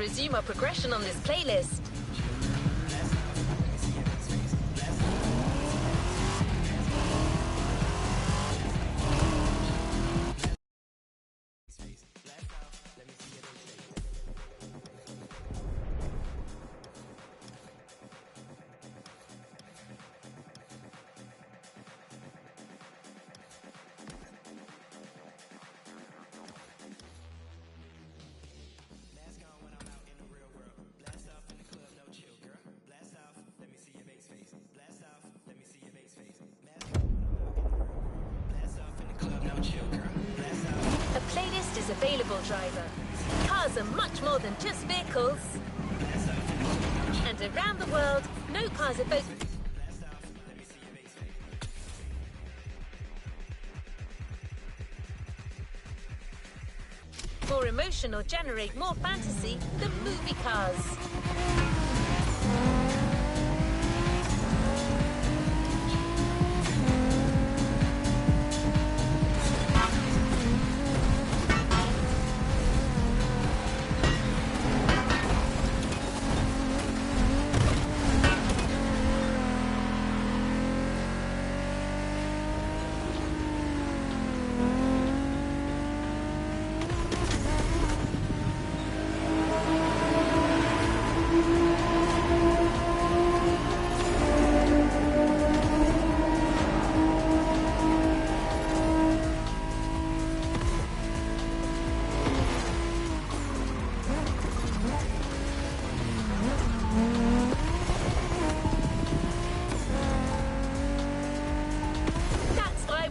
resume our progression on this playlist. A playlist is available, driver. Cars are much more than just vehicles. And around the world, no cars are both... more emotion or generate more fantasy than movie cars.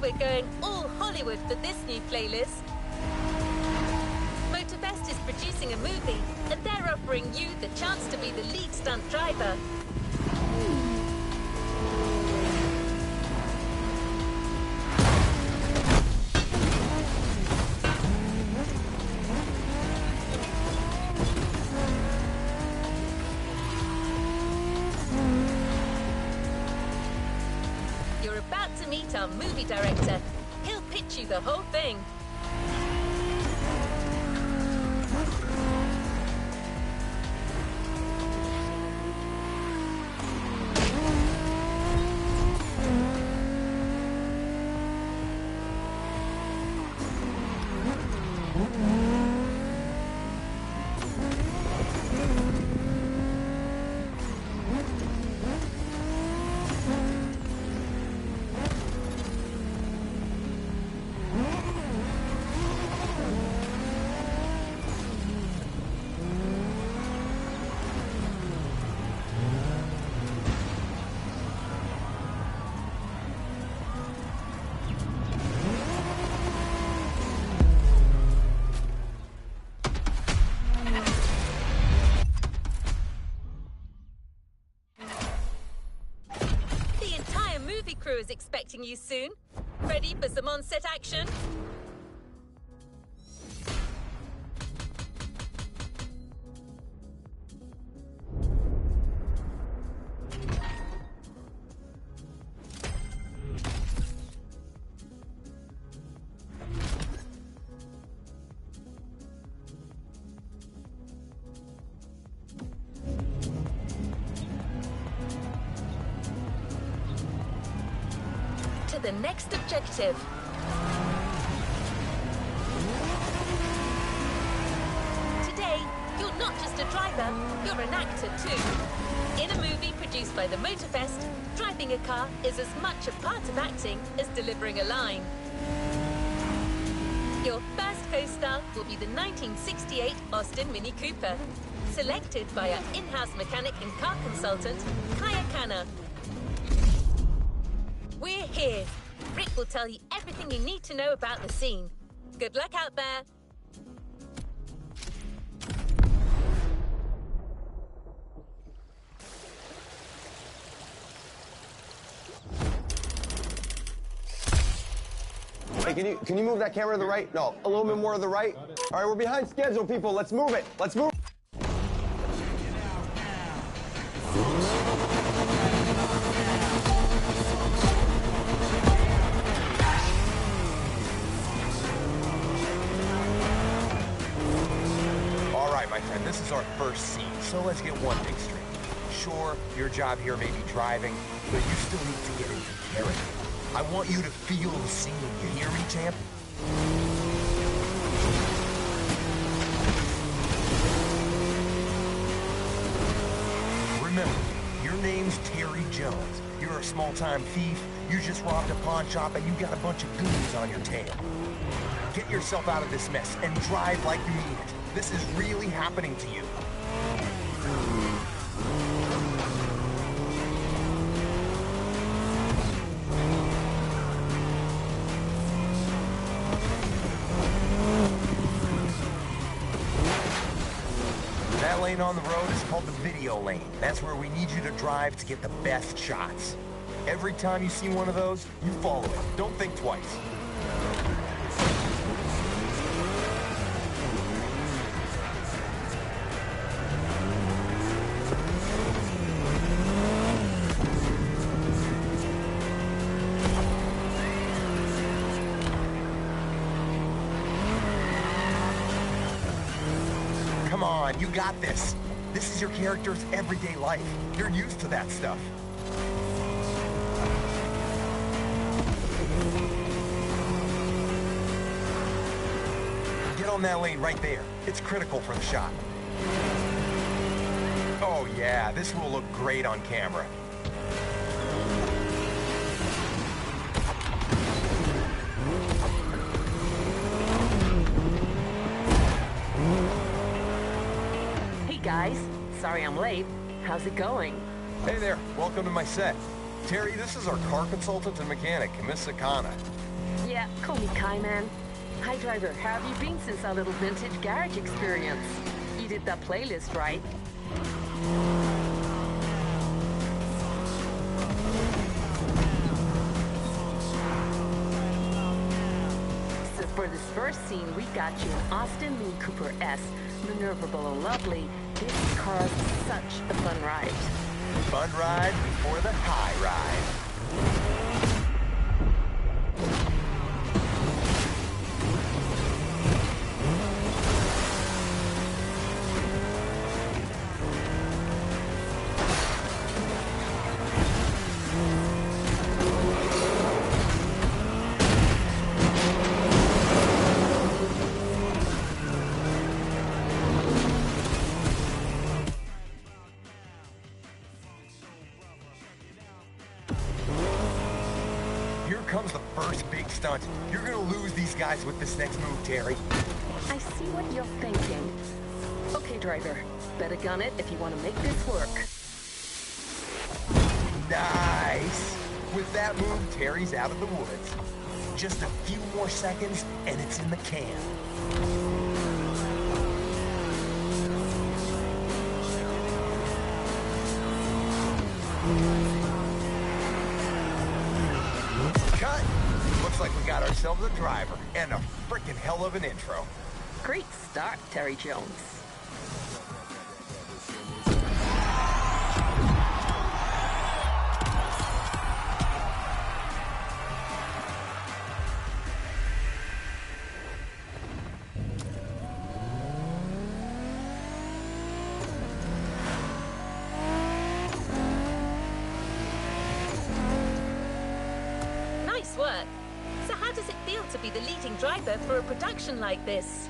We're going all Hollywood for this new playlist. MOTORFEST is producing a movie, and they're offering you the chance to be the lead stunt driver. You're about to meet our movie director. He'll pitch you the whole thing. The crew is expecting you soon. Ready for some on-set action? To the next objective. Today, you're not just a driver, you're an actor too. In a movie produced by the MOTORFEST, driving a car is as much a part of acting as delivering a line. Your first co-star will be the 1968 Austin Mini Cooper, selected by our in-house mechanic and car consultant, Kaya Khanna. We're here. Rick will tell you everything you need to know about the scene. Good luck out there. Hey, can you move that camera to the right? No, a little bit more to the right. All right, we're behind schedule, people. Let's move it. Let's move. All right, my friend, this is is our first scene, so let's get one thing straight. Sure, your job here may be driving, but you still need to get into character. I want you to feel the scene. You hear me, champ? Remember, your name's Terry Jones. You're a small-time thief, you just robbed a pawn shop, and you got a bunch of goons on your tail. Get yourself out of this mess and drive like you mean it. This is really happening to you. That lane on the road is called the video lane. That's where we need you to drive to get the best shots. Every time you see one of those, you follow it. Don't think twice. Come on, you got this. This is your character's everyday life. You're used to that stuff. Get on that lane right there. It's critical for the shot. Oh yeah, this will look great on camera. Guys, sorry I'm late. How's it going? Hey there, welcome to my set. Terry, this is our car consultant and mechanic, Miss Sakana. Yeah, call me Kai, man. Hi, driver. How have you been since our little vintage garage experience? You did that playlist, right? So for this first scene, we got you an Austin Mini Cooper S, maneuverable and lovely. This car's such a fun ride. Fun ride before the high ride. Here comes the first big stunt. You're gonna lose these guys with this next move, Terry. I see what you're thinking. Okay, driver. Better gun it if you want to make this work. Nice! With that move, Terry's out of the woods. Just a few more seconds, and it's in the can. Cut! Looks like we got ourselves a driver, and a frickin' hell of an intro. Great start, Terry Jones. Nice work. So how does it feel to be the leading driver for a production like this?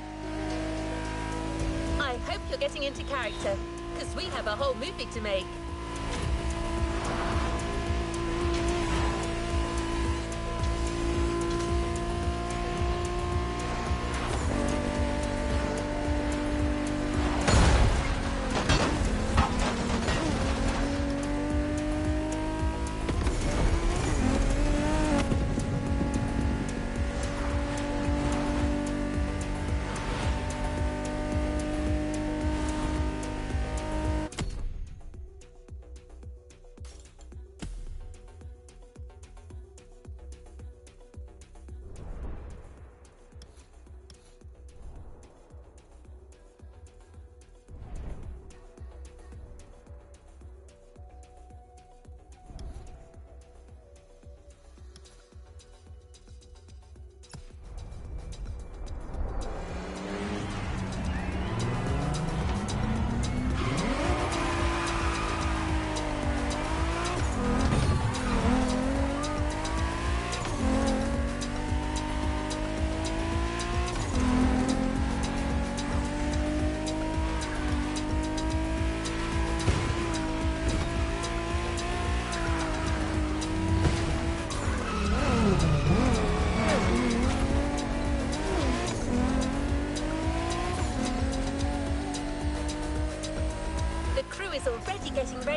I hope you're getting into character, because we have a whole movie to make.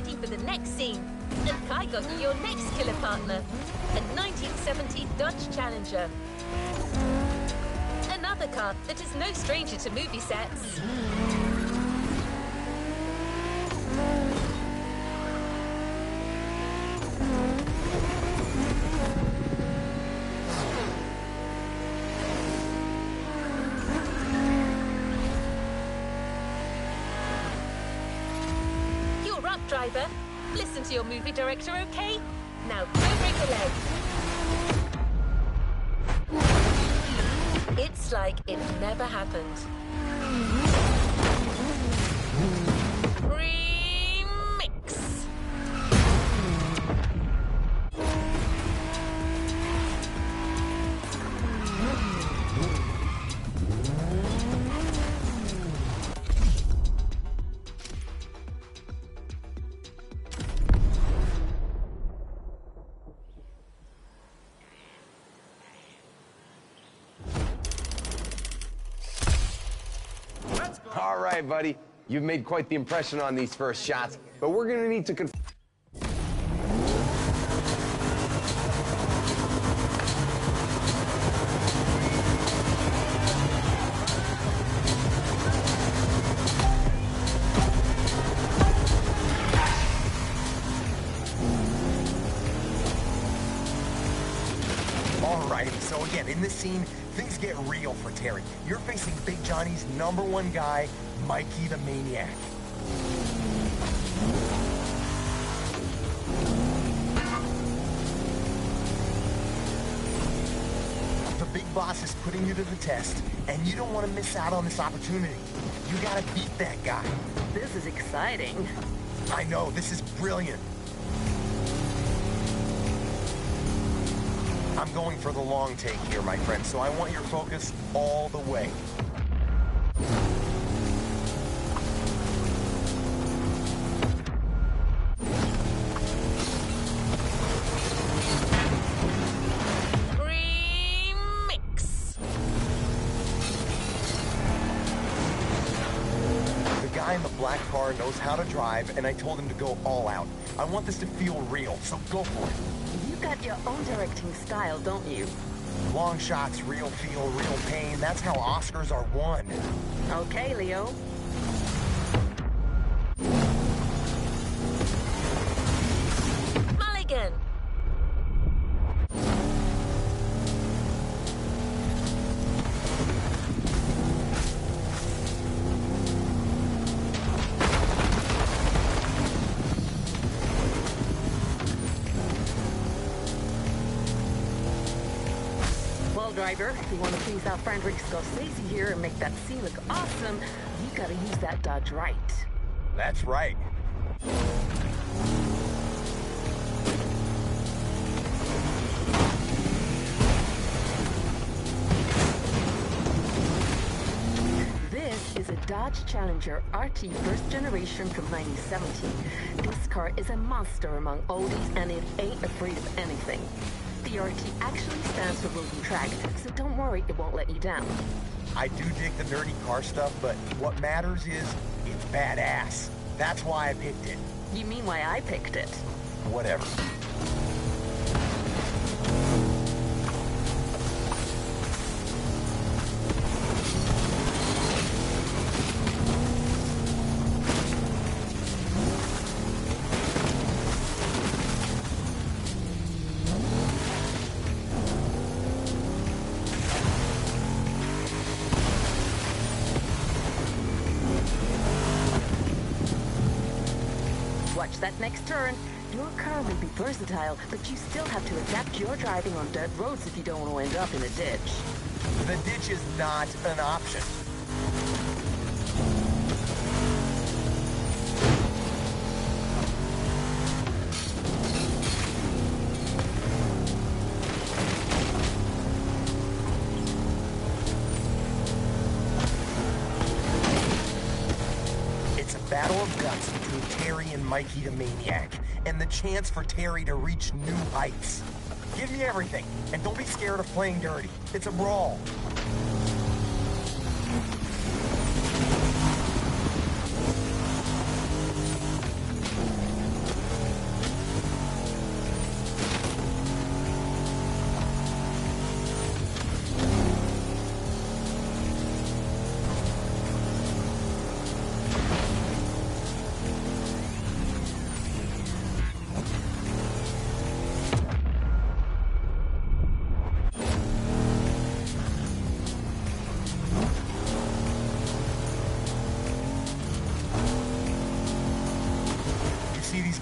ready for the next scene. And Kai got you your next killer partner, a 1970 Dodge Challenger. Another car that is no stranger to movie sets. You're up, driver. Listen to your movie director, okay? Now, don't break a leg. It's like it never happened. Remix. All right, buddy. You've made quite the impression on these first shots, but we're gonna need to Alrighty, so again, in this scene, things get real for Terry. You're facing Big Johnny's #1 guy, Mikey the Maniac. The big boss is putting you to the test, and you don't want to miss out on this opportunity. You gotta beat that guy. This is exciting. I know, this is brilliant. I'm going for the long take here, my friend, so I want your focus all the way. Remix. The guy in the black car knows how to drive, and I told him to go all out. I want this to feel real, so go for it. You got your own directing style, don't you? Long shots, real feel, real pain. That's how Oscars are won. Okay, Leo. Mulligan. Driver, if you want to please our friend Rick Scorsese here and make that scene look awesome, you gotta use that Dodge right. That's right. This is a Dodge Challenger RT first generation from 1970. This car is a monster among oldies and it ain't afraid of anything. The RT actually stands for road and track, so don't worry, it won't let you down. I do dig the nerdy car stuff, but what matters is it's badass. That's why I picked it. You mean why I picked it? Whatever. Watch that next turn. Your car may be versatile, but you still have to adapt your driving on dirt roads if you don't want to end up in a ditch. The ditch is not an option. It's a battle of guts between Terry and Mikey the Maniac, and the chance for Terry to reach new heights. Give me everything, and don't be scared of playing dirty. It's a brawl.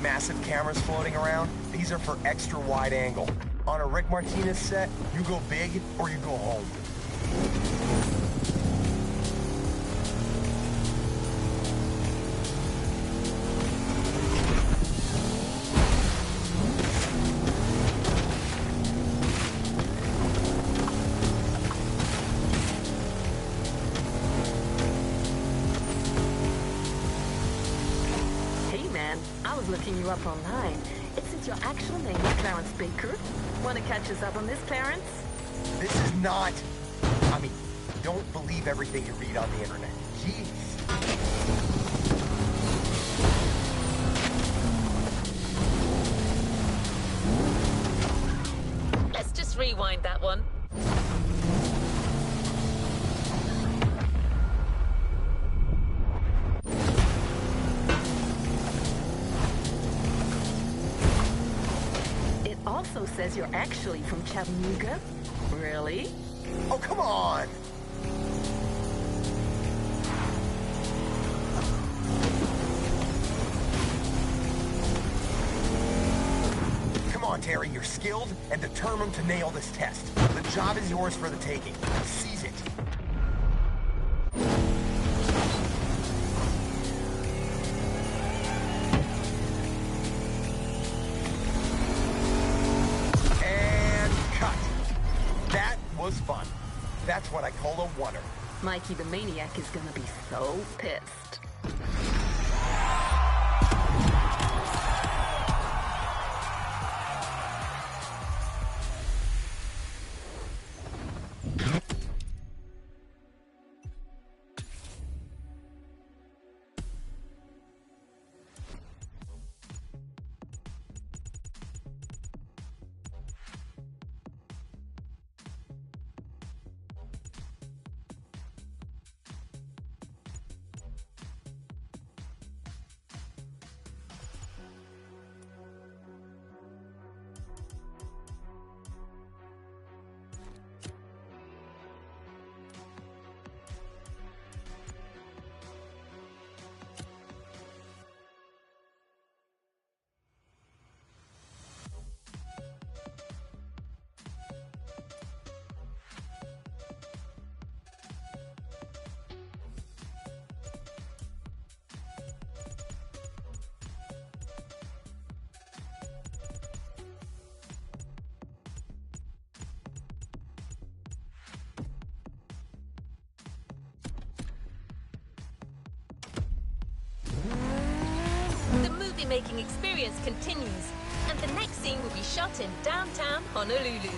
massive cameras floating around? These are for extra wide angle. On a Rick Martinez set, you go big or you go home. I was looking you up online. It says your actual name is Clarence Baker. Want to catch us up on this, Clarence? This is not... I mean, don't believe everything you read on the internet. Jeez. Let's just rewind that one. Also says you're actually from Chattanooga. Really? Oh, come on! Come on, Terry, you're skilled and determined to nail this test. The job is yours for the taking. Seize it. Fun. That's what I call a wonder. Mikey the Maniac is gonna be so pissed. The movie-making experience continues, and the next scene will be shot in downtown Honolulu.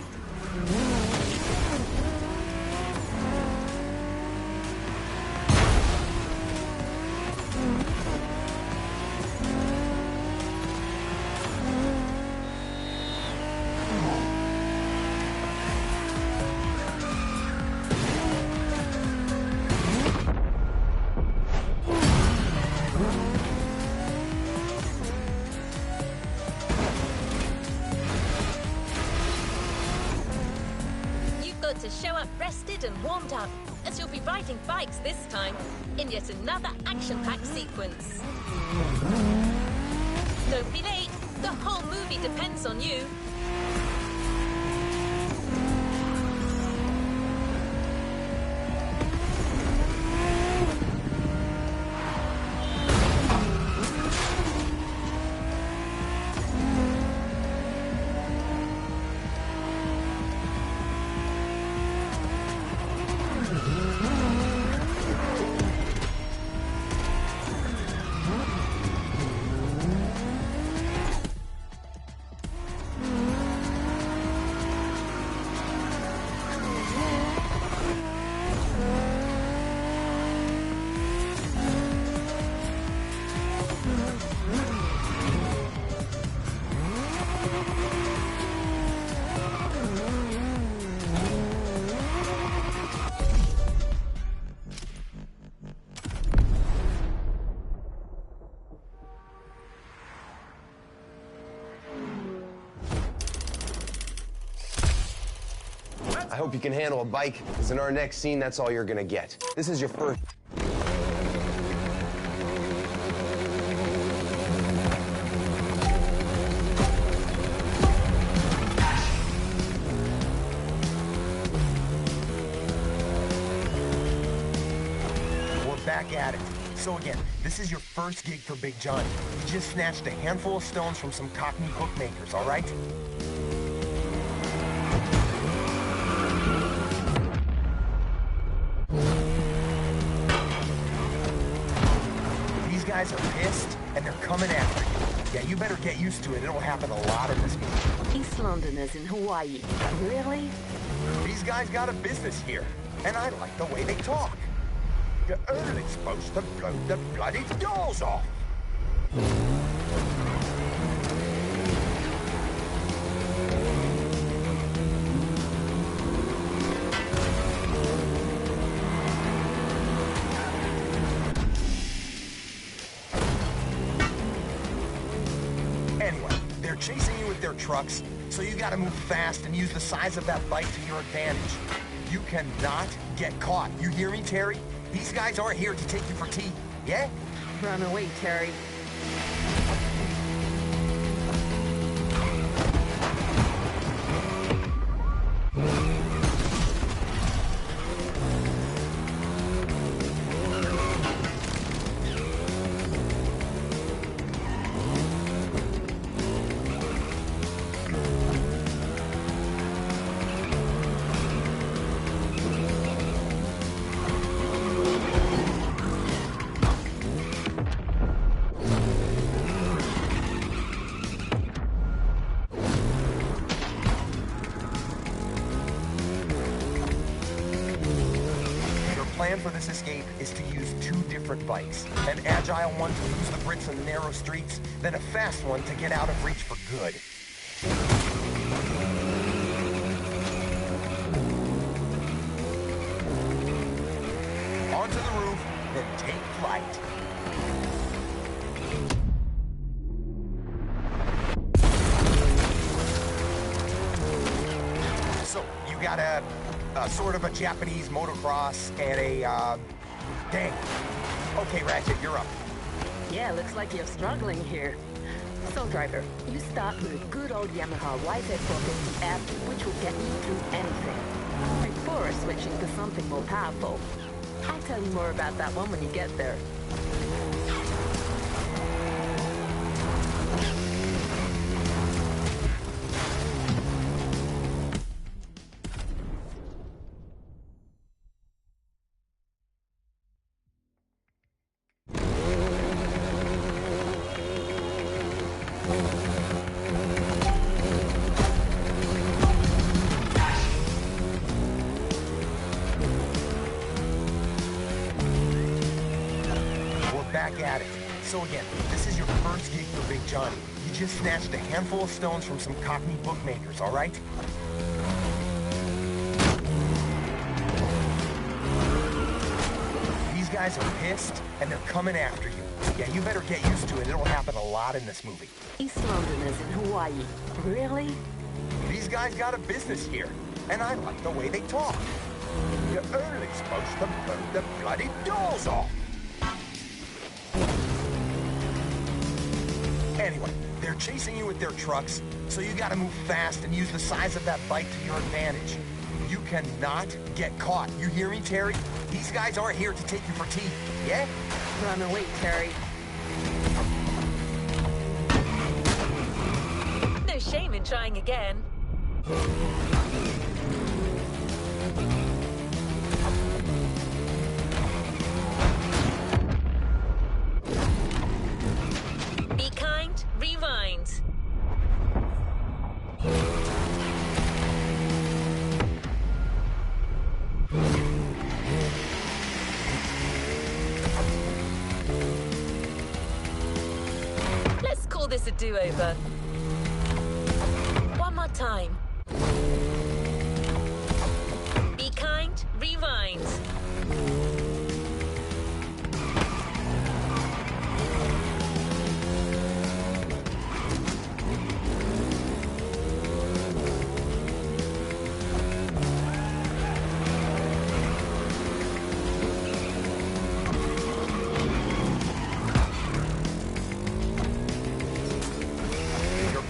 To show up rested and warmed up, as you'll be riding bikes this time in yet another action-packed sequence. Don't be late, the whole movie depends on you. I hope you can handle a bike, because in our next scene, that's all you're gonna get. This is your first... back at it. So again, this is your first gig for Big Johnny. You just snatched a handful of stones from some Cockney bookmakers, all right? These guys are pissed, and they're coming after you. Yeah, you better get used to it. It'll happen a lot in this movie. East Londoners in Hawaii. Really? These guys got a business here, and I like the way they talk. The Earl is supposed to blow the bloody doors off. Anyway, they're chasing you with their trucks, so you gotta move fast and use the size of that bike to your advantage. You cannot get caught. You hear me, Terry? These guys aren't here to take you for tea, yeah? Run away, Terry. Plan for this escape is to use two different bikes. An agile one to lose the Brits in the narrow streets, then a fast one to get out of reach for good. Onto the roof, then take flight. So, you got a sort of a Japanese motocross and a, dang. Okay, Ratchet, you're up. Yeah, looks like you're struggling here. So, driver, you start with a good old Yamaha YZ450F, which will get you through anything, before switching to something more powerful. I'll tell you more about that one when you get there. Back at it. So again, this is your first gig for Big Johnny. You just snatched a handful of stones from some Cockney bookmakers, all right? These guys are pissed, and they're coming after you. Yeah, you better get used to it. It'll happen a lot in this movie. East Londoners in Hawaii. Really? These guys got a business here, and I like the way they talk. The Earl is supposed to blow the bloody doors off. Anyway, they're chasing you with their trucks, so you gotta move fast and use the size of that bike to your advantage. You cannot get caught. You hear me, Terry? These guys aren't here to take you for tea, yeah? Run away, Terry. No shame in trying again. Be kind, rewind. Let's call this a do-over. One more time. Be kind, rewind.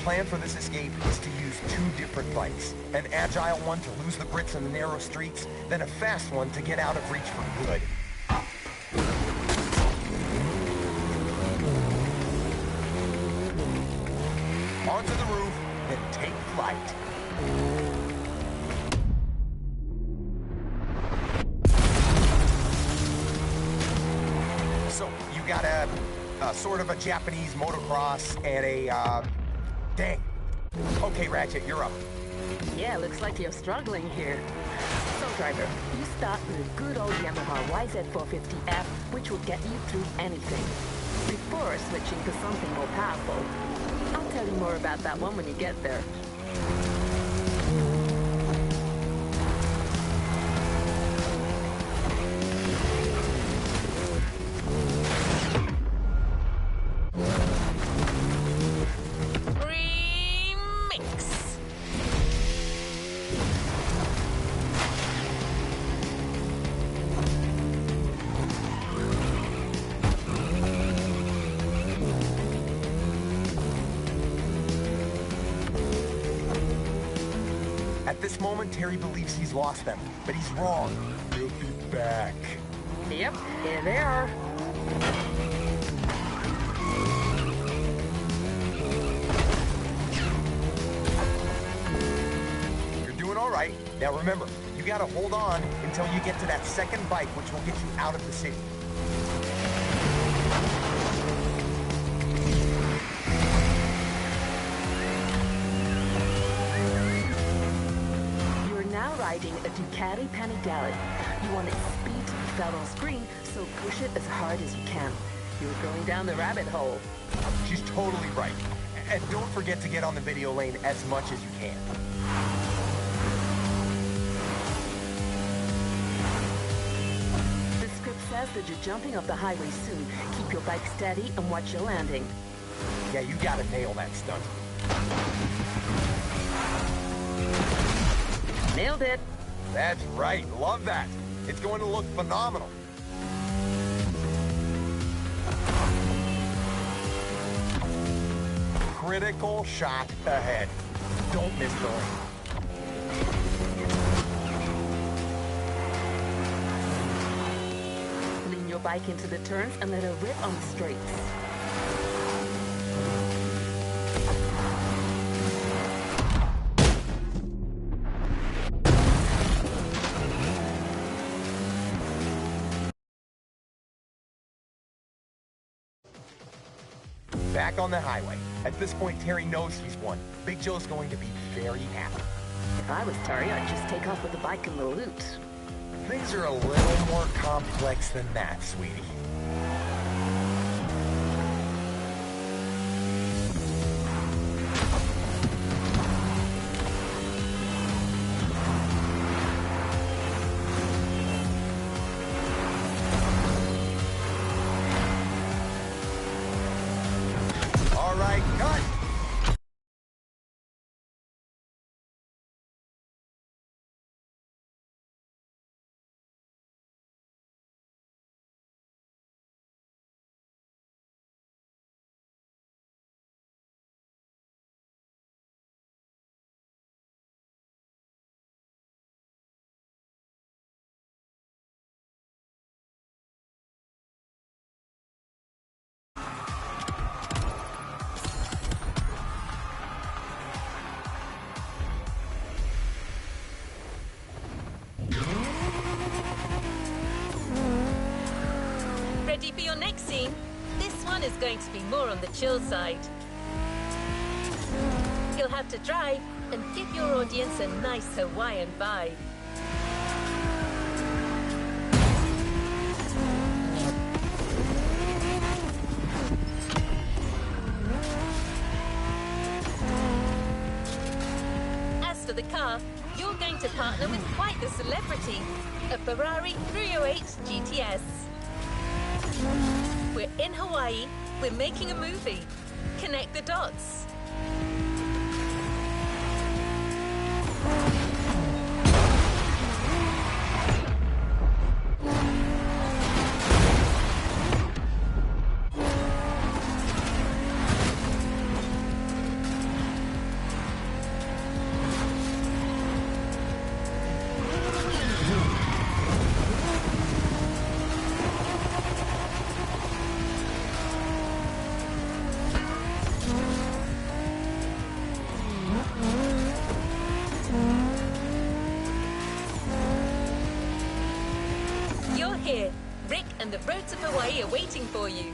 Plan for this escape is to use two different bikes. An agile one to lose the Brits in the narrow streets, then a fast one to get out of reach for good. onto the roof, and take flight. So, you got a sort of a Japanese motocross and a, dang. Okay, Ratchet, you're up. Yeah, looks like you're struggling here. So, driver, you start with a good old Yamaha YZ450F, which will get you through anything, before switching to something more powerful. I'll tell you more about that one when you get there. At this moment, Terry believes he's lost them, but he's wrong. They'll be back. Yep, here they are. You're doing all right. Now remember, you gotta hold on until you get to that second bike, which will get you out of the city. Riding a Ducati Panigale. You want its speed to be felt on screen, so push it as hard as you can. You're going down the rabbit hole. She's totally right. And don't forget to get on the video lane as much as you can. The script says that you're jumping off the highway soon. Keep your bike steady and watch your landing. Yeah, you gotta nail that stunt. Nailed it. That's right. Love that. It's going to look phenomenal. Critical shot ahead. Don't miss the lane. Lean your bike into the turns and let her rip on the straights. Back on the highway. At this point, Terry knows he's won. Big Joe's going to be very happy. If I was Terry, I'd just take off with the bike and the loot. Things are a little more complex than that, sweetie. All right, cut! Ready for your next scene? This one is going to be more on the chill side. You'll have to drive and give your audience a nice Hawaiian vibe. As for the car, you're going to partner with quite the celebrity, a Ferrari 308 GTS. We're in Hawaii, we're making a movie. Connect the dots. Here, Rick and the road to Hawaii are waiting for you.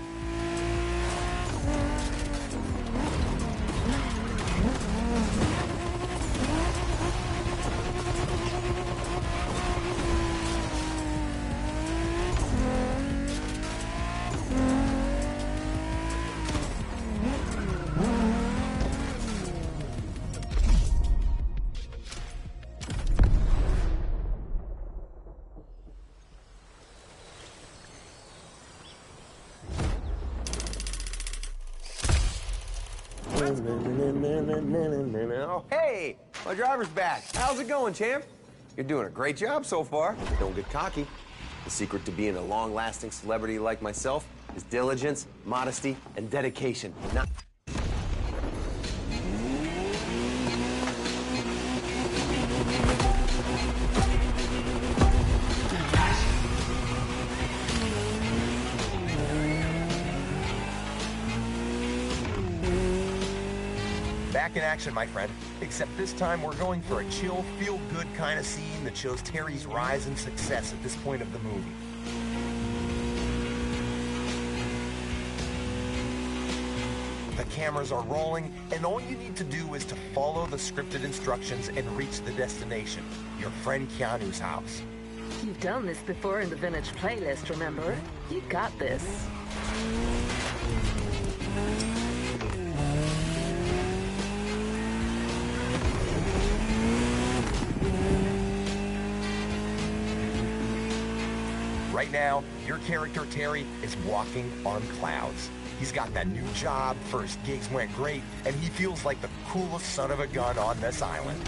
Oh, hey, my driver's back. How's it going, champ? You're doing a great job so far. Don't get cocky. The secret to being a long-lasting celebrity like myself is diligence, modesty, and dedication. Not Back in action, my friend. Except this time we're going for a chill, feel-good kind of scene that shows Terry's rise and success at this point of the movie. The cameras are rolling, and all you need to do is to follow the scripted instructions and reach the destination, your friend Keanu's house. You've done this before in the Vintage playlist, remember? You got this. Right now, your character, Terry, is walking on clouds. He's got that new job, first gigs went great, and he feels like the coolest son of a gun on this island.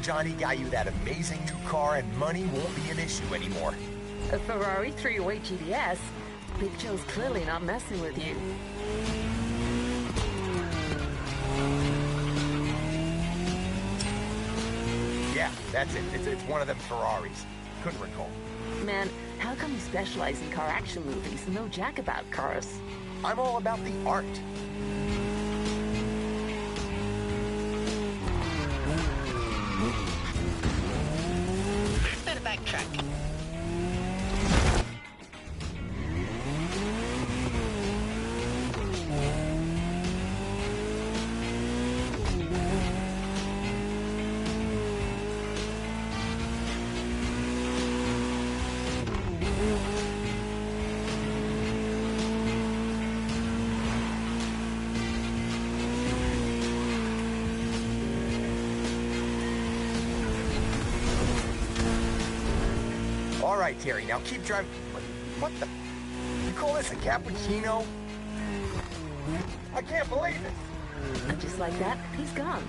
Johnny got you that amazing new car, and money won't be an issue anymore. A Ferrari 308 GTS? Big Joe's clearly not messing with you. Yeah, that's it. It's one of them Ferraris. Couldn't recall. Man, how come you specialize in car action movies and know jack about cars? I'm all about the art. Better backtrack. All right, Terry, now keep driving. What the? You call this a cappuccino? I can't believe it. And just like that, he's gone.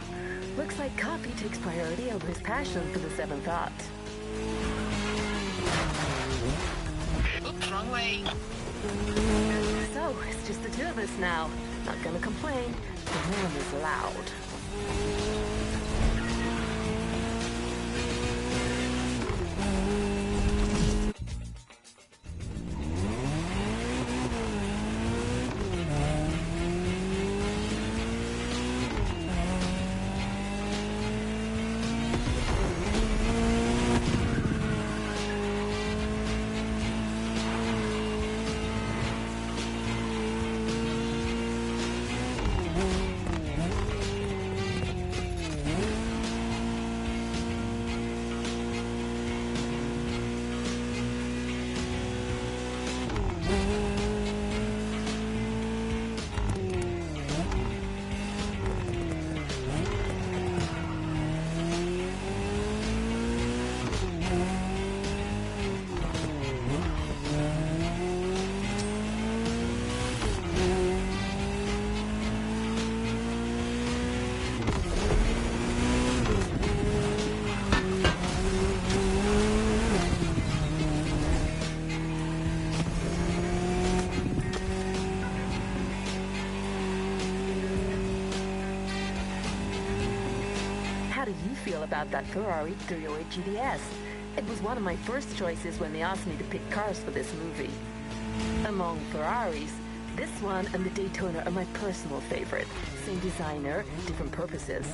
Looks like coffee takes priority over his passion for the seventh art. Oops, wrong way. So, it's just the two of us now. Not gonna complain. The man is loud. do you feel about that Ferrari 308 GTS? It was one of my first choices when they asked me to pick cars for this movie. Among Ferraris, this one and the Daytona are my personal favorite. Same designer, different purposes.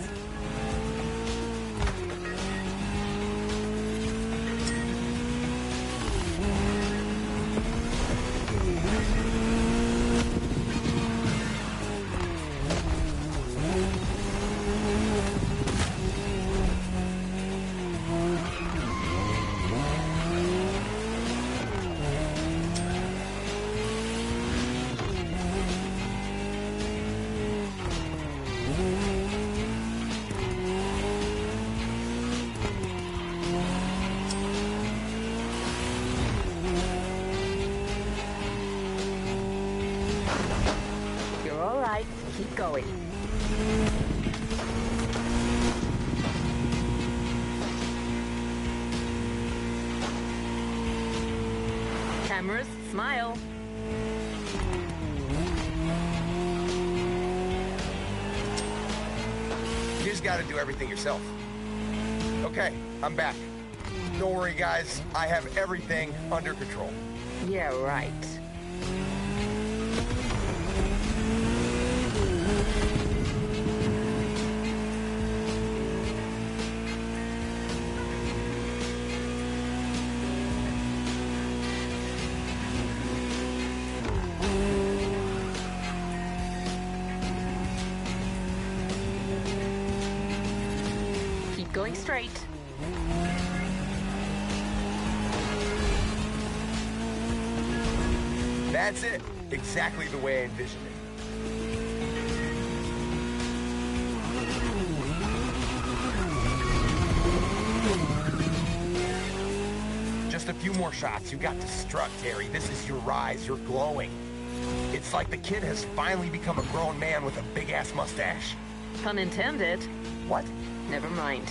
Keep going. Cameras, smile. You just gotta do everything yourself. Okay, I'm back. Don't worry, guys. I have everything under control. Yeah, right. Going straight. That's it. Exactly the way I envisioned it. Just a few more shots. You got to strut, Terry. This is your rise. You're glowing. It's like the kid has finally become a grown man with a big-ass mustache. Pun intended. What? Never mind.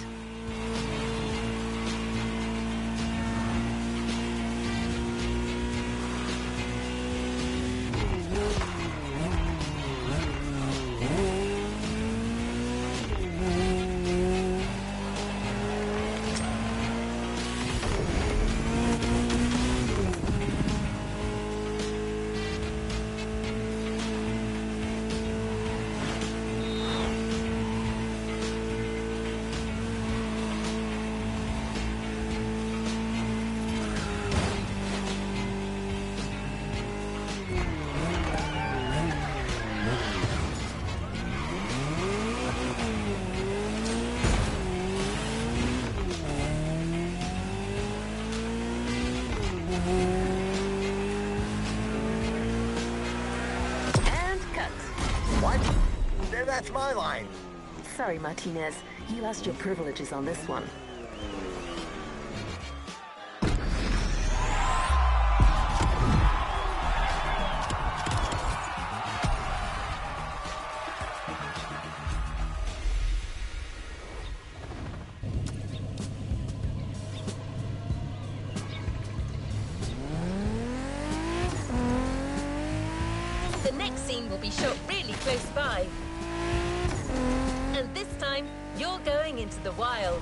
That's my line. Sorry, Martinez. You lost your privileges on this one. The next scene will be shot really close by. And this time, you're going into the wild.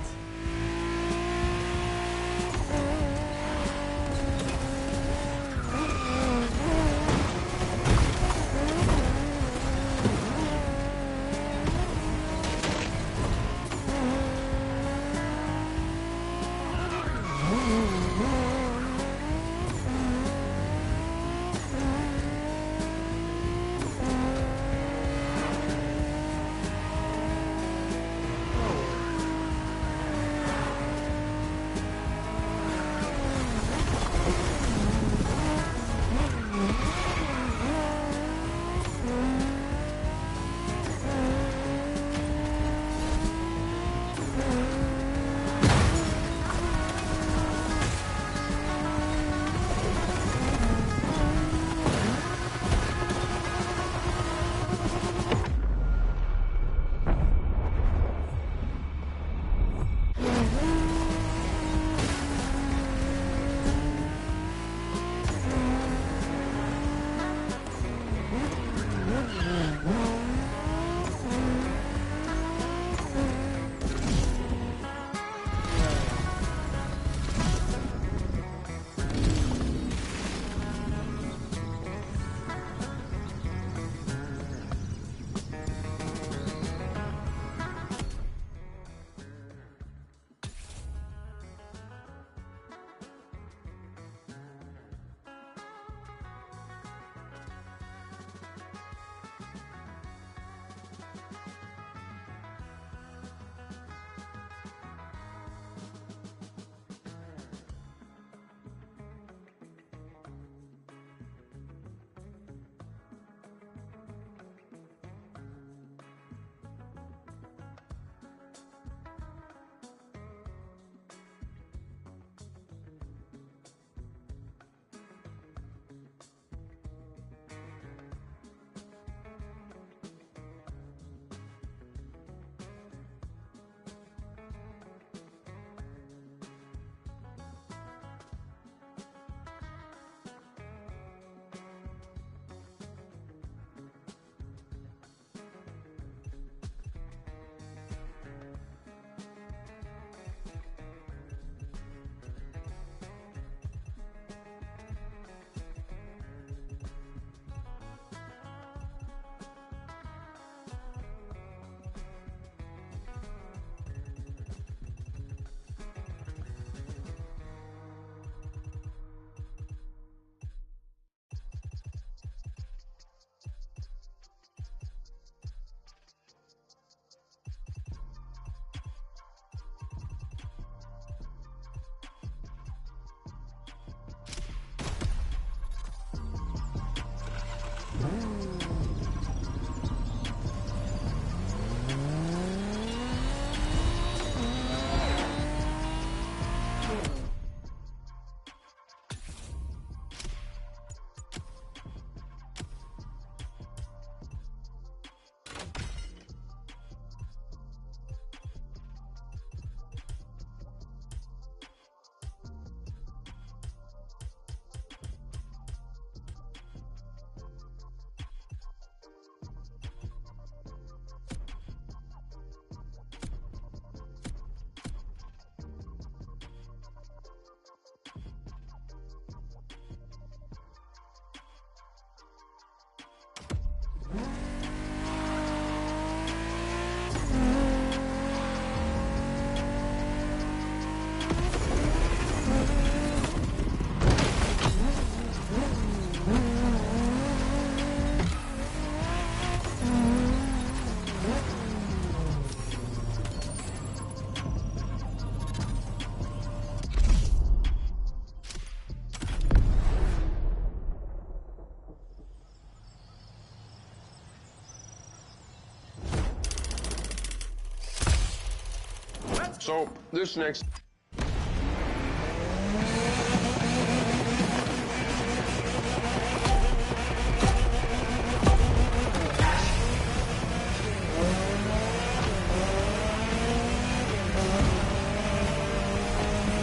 So, this next...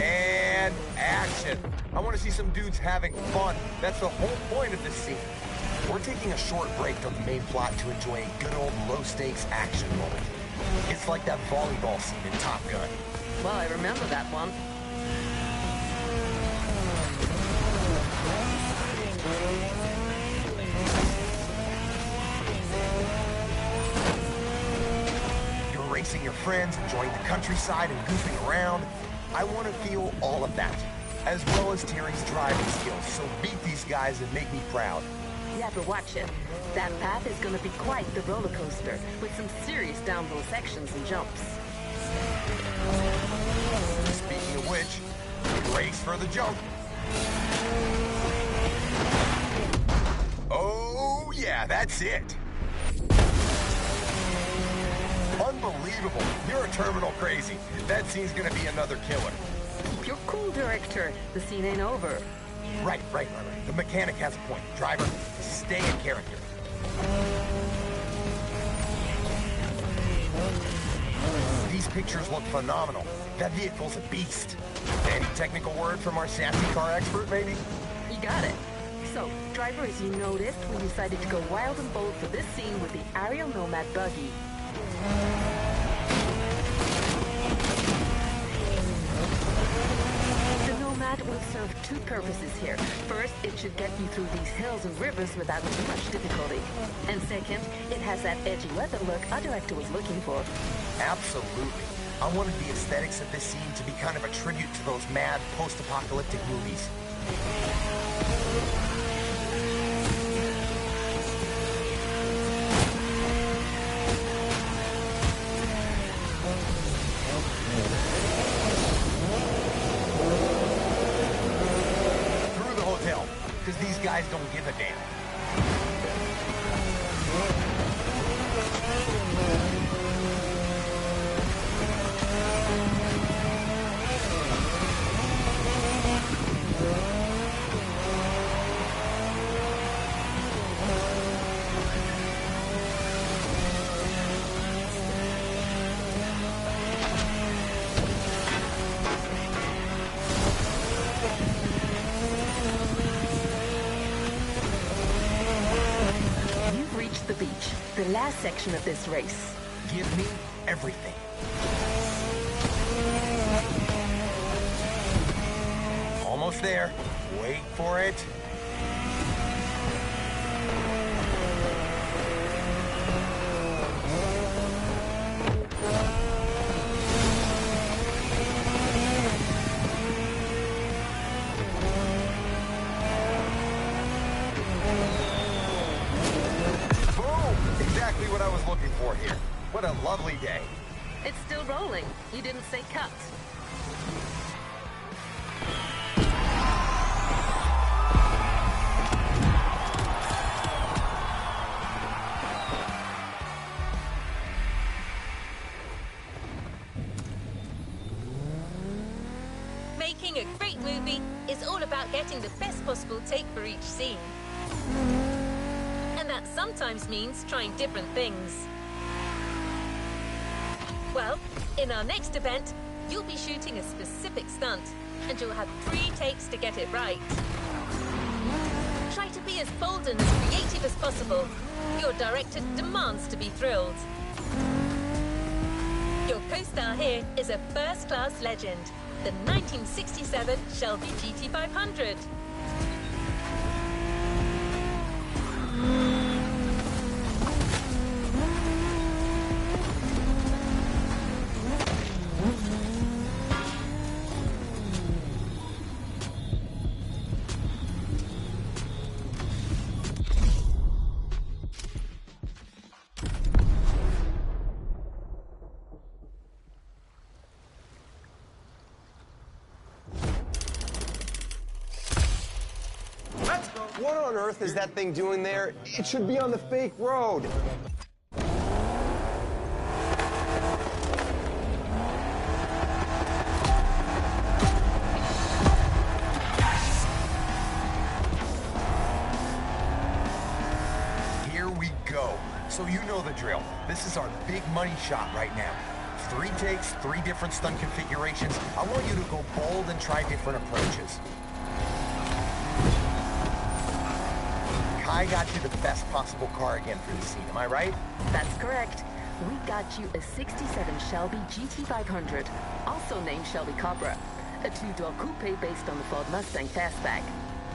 And action. I want to see some dudes having fun. That's the whole point of this scene. We're taking a short break from the main plot to enjoy a good old low-stakes action moment. It's like that volleyball scene in Top Gun. Well, I remember that one. You're racing your friends, enjoying the countryside and goofing around. I want to feel all of that, as well as Terry's driving skills, so beat these guys and make me proud. Yeah, but watch it. That path is gonna be quite the roller coaster, with some serious downhill sections and jumps. Speaking of which, race for the jump. Oh, yeah, that's it. Unbelievable. You're a terminal crazy. That scene's gonna be another killer. Keep your cool, director. The scene ain't over. Right. The mechanic has a point. Driver, stay in character. These pictures look phenomenal. That vehicle's a beast. Any technical word from our sassy car expert, maybe? You got it. So, driver, as you noticed, we decided to go wild and bold for this scene with the Ariel Nomad buggy. The Nomad will serve two purposes here. First, it should get you through these hills and rivers without too much difficulty. And second, it has that edgy weather look our director was looking for. Absolutely. I wanted the aesthetics of this scene to be kind of a tribute to those mad post-apocalyptic movies. Through the hotel, because these guys don't give a damn. The beach, the last section of this race. Give me everything. Almost there. Wait for it. What I was looking for here. What a lovely day. It's still rolling. You didn't say cut. Making a great movie is all about getting the best possible take for each scene. And that sometimes means trying different things. Well, in our next event, you'll be shooting a specific stunt, and you'll have 3 takes to get it right. Try to be as bold and as creative as possible. Your director demands to be thrilled. Your co-star here is a first-class legend, the 1967 Shelby GT500. What on earth is that thing doing there? It should be on the fake road. Here we go. So you know the drill. This is our big money shot right now. 3 takes, 3 different stunt configurations. I want you to go bold and try different approaches. I got you the best possible car again for the scene, am I right? That's correct. We got you a 67 Shelby GT500, also named Shelby Cobra, a 2-door coupe based on the Ford Mustang Fastback.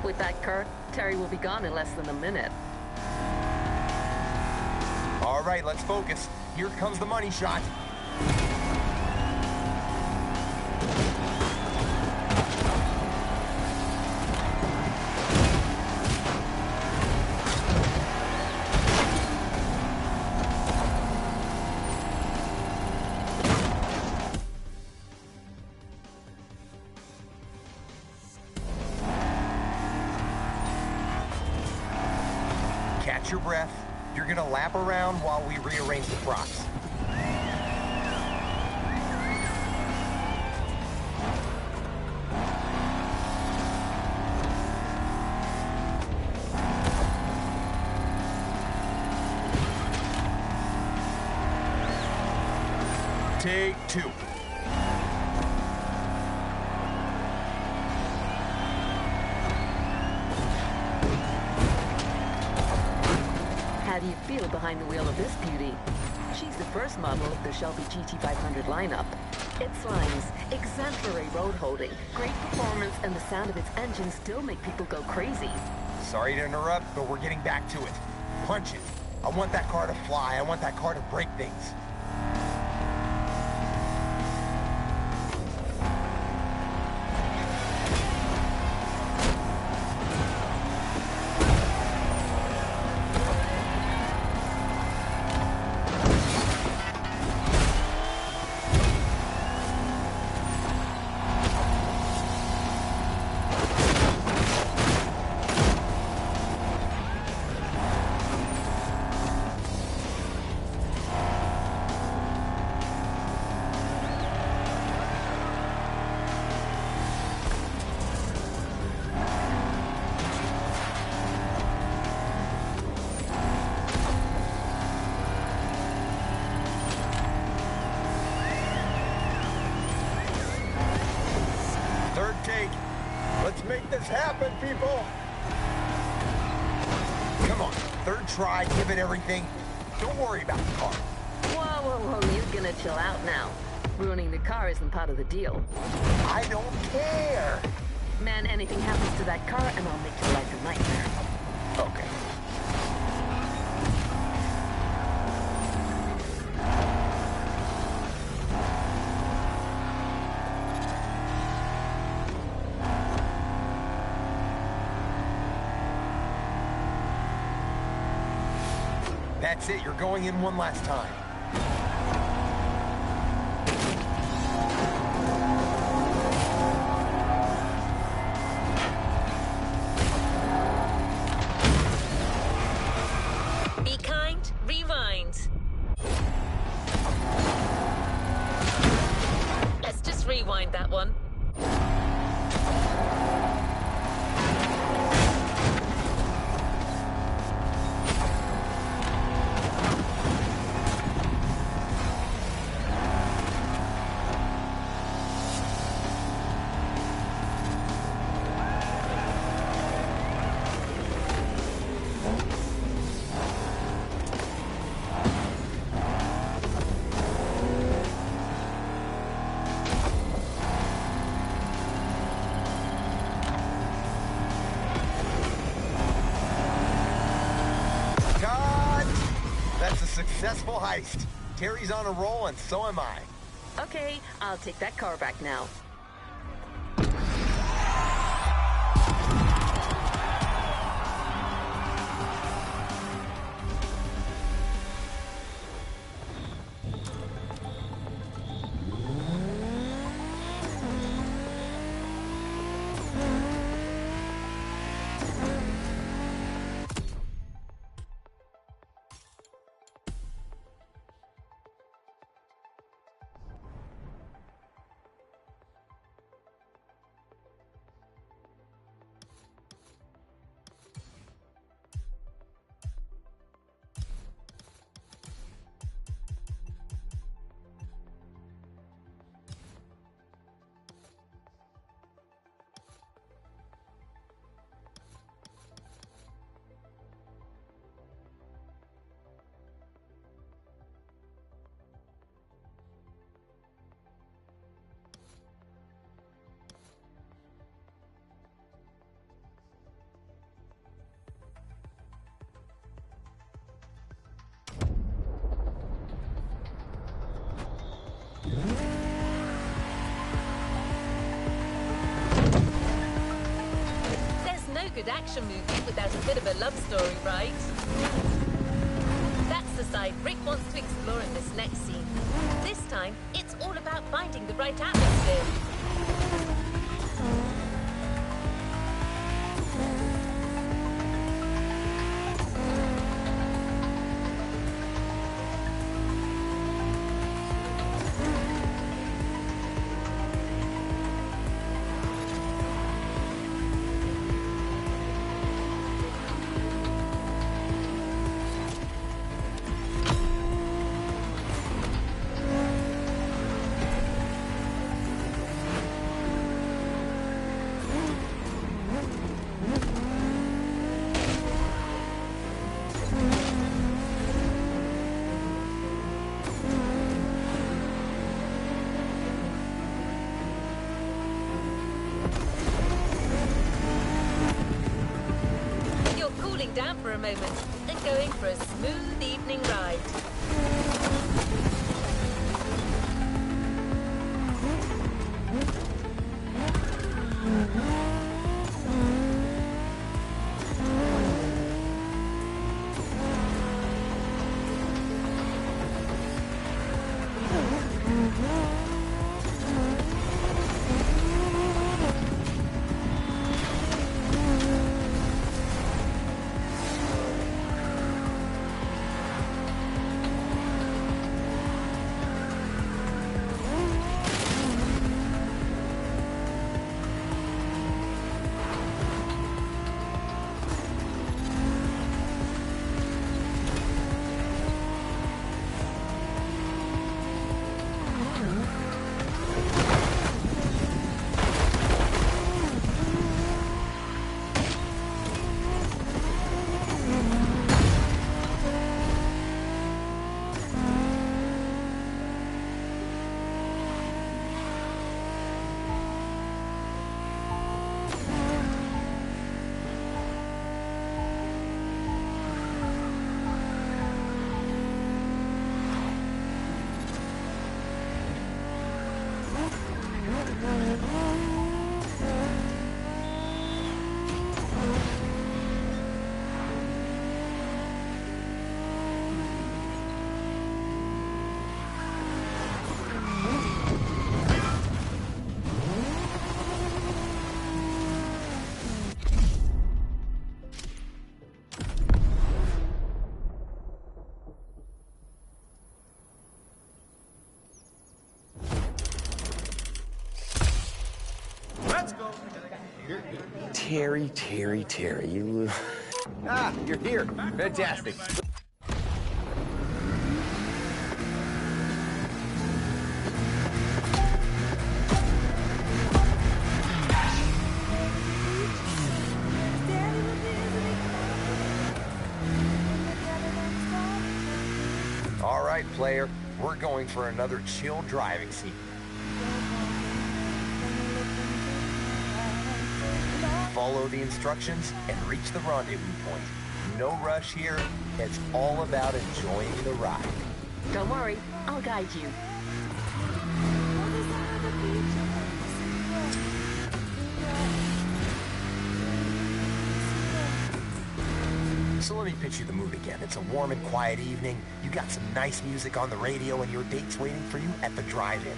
With that car, Terry will be gone in less than a minute. All right, let's focus. Here comes the money shot. Catch your breath. You're gonna lap around while we rearrange the props. Take 2. How do you feel behind the wheel of this beauty? She's the first model of the Shelby GT500 lineup. Its lines, exemplary road holding, great performance, and the sound of its engine still make people go crazy. Sorry to interrupt, but we're getting back to it. Punch it. I want that car to fly. I want that car to break things. Take. Let's make this happen, people. Come on, 3rd try, give it everything. Don't worry about the car. Whoa, you're gonna chill out now. Ruining the car isn't part of the deal. I don't care. Man, anything happens to that car and I'll make your life a nightmare. Okay. That's it, you're going in one last time. Be kind, rewind. Let's just rewind that one. successful heist. Terry's on a roll, and so am I. Okay, I'll take that car back now. There's no good action movie without a bit of a love story, right? That's the side Rick wants to explore in this next scene. This time, it's all about finding the right atmosphere. Down for a moment and going for a smooth evening ride. Terry, you... Ah, you're here. Fantastic. All right, player. We're going for another chill driving scene. Follow the instructions and reach the rendezvous point. no rush here. It's all about enjoying the ride. Don't worry, I'll guide you. So let me pitch you the mood again. It's a warm and quiet evening. You got some nice music on the radio and your date's waiting for you at the drive-in.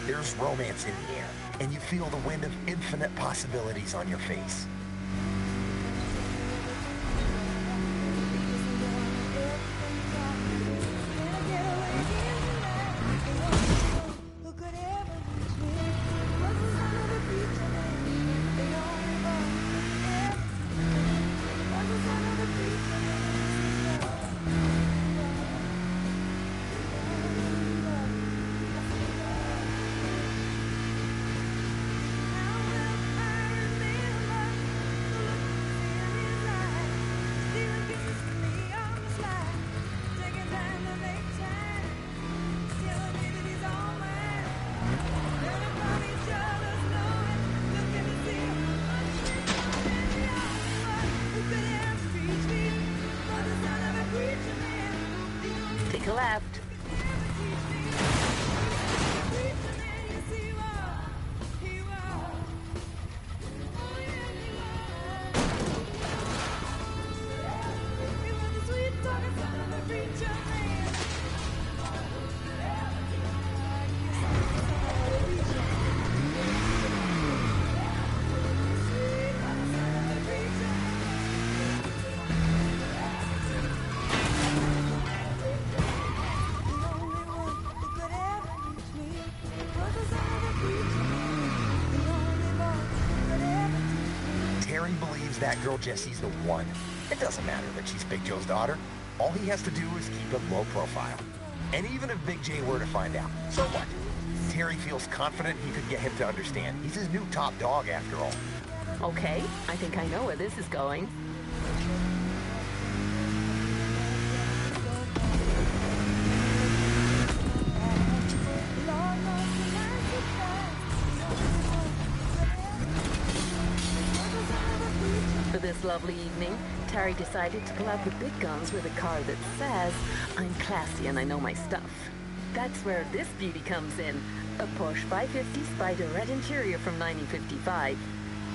There's romance in the air, and you feel the wind of infinite possibilities on your face. Take a left. Terry believes that girl Jessie's the one. It doesn't matter that she's Big Joe's daughter. All he has to do is keep it low profile. And even if Big J were to find out, so what? Terry feels confident he could get him to understand. He's his new top dog after all. Okay, I think I know where this is going. For this lovely evening, Terry decided to pull out the big guns with a car that says, "I'm classy and I know my stuff." That's where this beauty comes in. A Porsche 550 Spider red interior from 1955.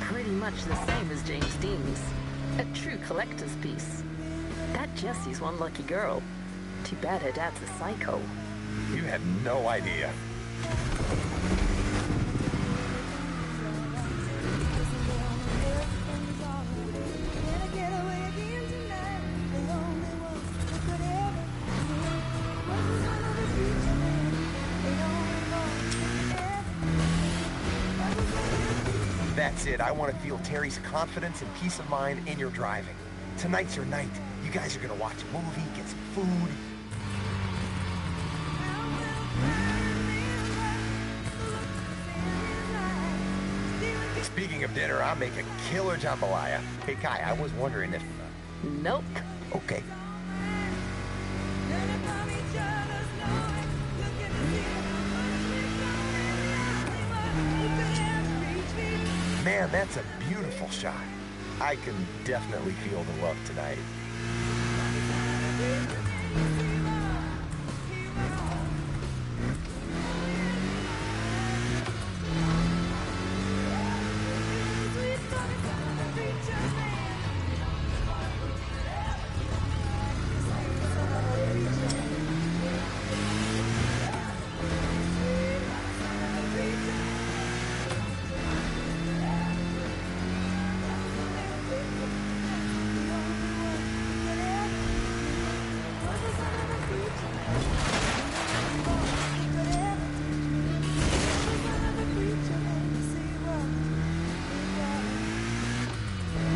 Pretty much the same as James Dean's. A true collector's piece. That Jessie's one lucky girl. Too bad her dad's a psycho. You had no idea. That's it. I want to feel Terry's confidence and peace of mind in your driving. Tonight's your night. You guys are going to watch a movie, get some food. Speaking of dinner, I'll make a killer jambalaya. Hey, Kai, I was wondering if... Nope. Okay. Man, that's a beautiful shot. I can definitely feel the love tonight.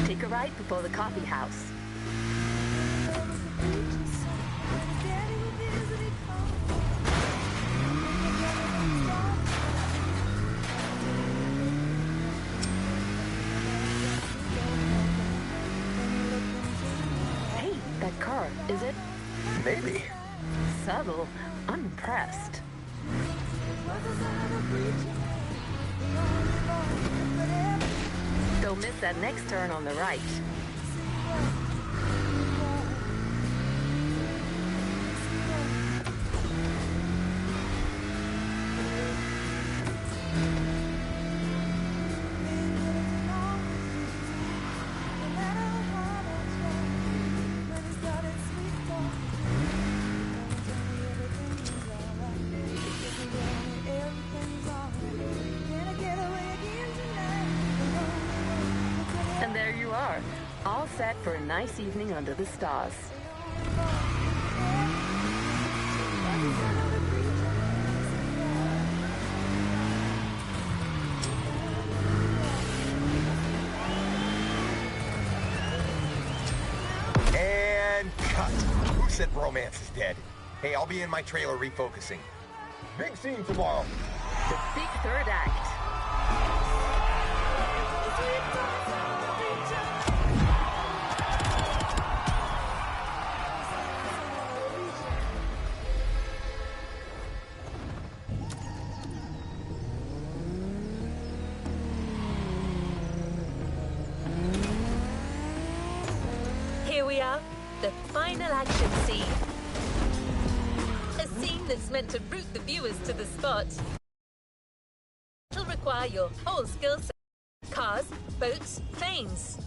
Take a ride before the coffee house. Hey, that car, is it? Maybe. Subtle. I'm impressed. Don't miss that next turn on the right. set for a nice evening under the stars. And cut. Who said romance is dead? Hey, I'll be in my trailer refocusing. Big scene tomorrow. The big third act. Here we are, the final action scene. A scene that's meant to root the viewers to the spot. It'll require your whole skill set. Cars, boats, planes.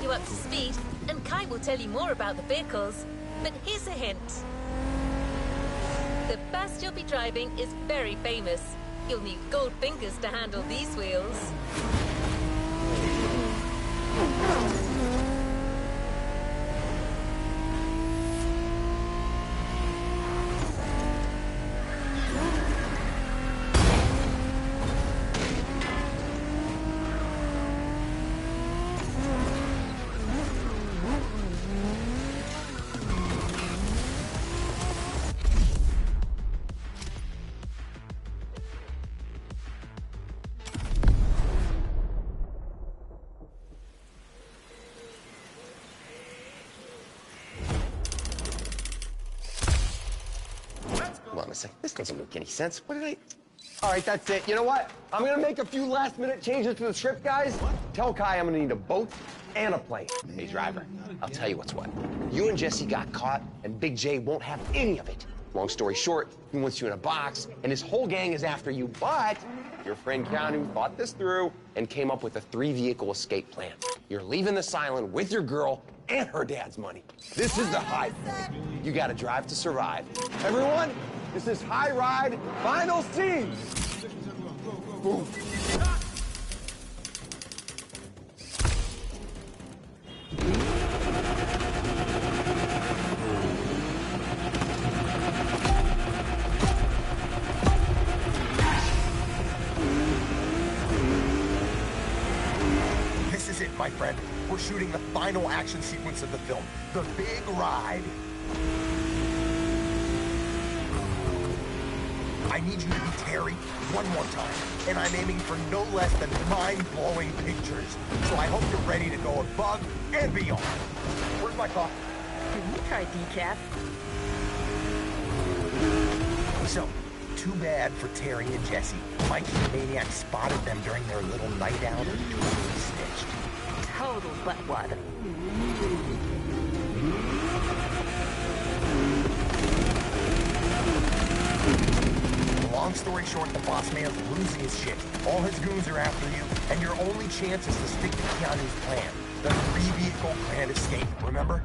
Up to speed, and Kai will tell you more about the vehicles. But here's a hint. The bus you'll be driving is very famous. You'll need gold fingers to handle these wheels. Hold on a second. This doesn't make any sense. What did I... All right, that's it. You know what? I'm gonna make a few last-minute changes to the script, guys. Tell Kai I'm gonna need a boat and a plane. Hey, driver, I'll tell you what's what. You and Jesse got caught, and Big J won't have any of it. Long story short, he wants you in a box, and his whole gang is after you, but your friend Keanu thought this through and came up with a 3-vehicle escape plan. You're leaving this island with your girl and her dad's money. This is the high point. You gotta drive to survive. Everyone, this is High Ride Final Scene. Boom. This is it, my friend. we're shooting the final action sequence of the film, the big ride. I need you to be Terry one more time, and I'm aiming for no less than mind-blowing pictures. So I hope you're ready to go above and beyond. Where's my coffee? Can you try decaf? So, too bad for Terry and Jesse. Mikey the Maniac spotted them during their little night out and totally snitched. Total butt wad. Long story short, the boss man's losing his shit. All his goons are after you, and your only chance is to stick to Keanu's plan. The 3-vehicle grand escape, remember?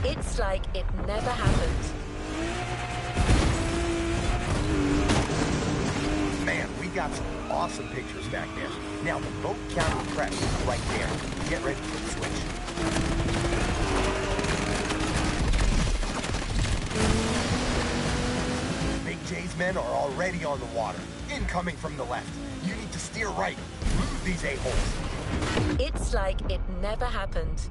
It's like it never happened. Man, we got some awesome pictures back there. Now, the vote counting prep is right there. Get ready for the switch. Big J's men are already on the water. Incoming from the left. You need to steer right. Move these a-holes. It's like it never happened.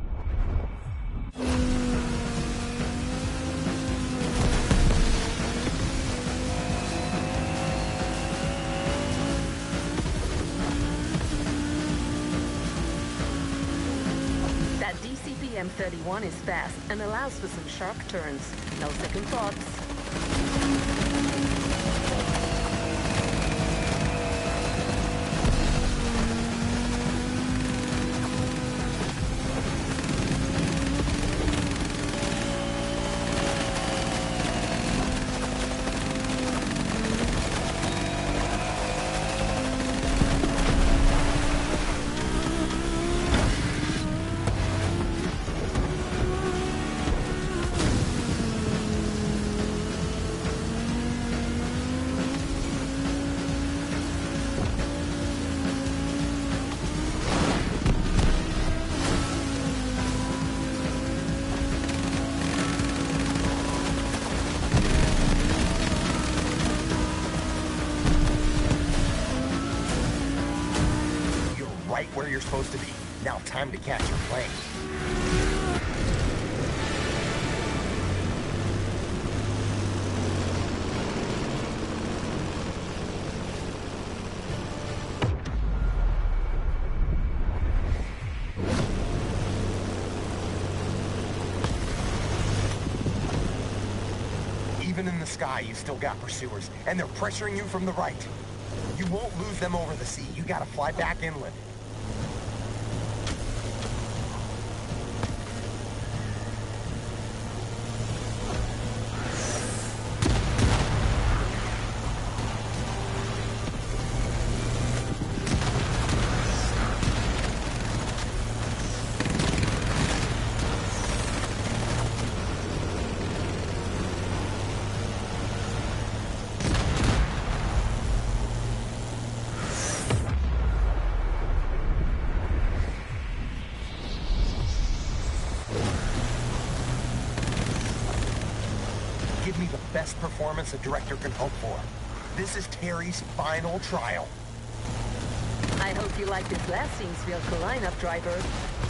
That DCP M31 is fast and allows for some sharp turns. No second thoughts. Where you're supposed to be. Now time to catch your plane. Even in the sky, you still got pursuers, and they're pressuring you from the right. You won't lose them over the sea. You gotta fly back inland. Give me the best performance a director can hope for. This is Terry's final trial. I hope you like this last scene's vehicle lineup, driver.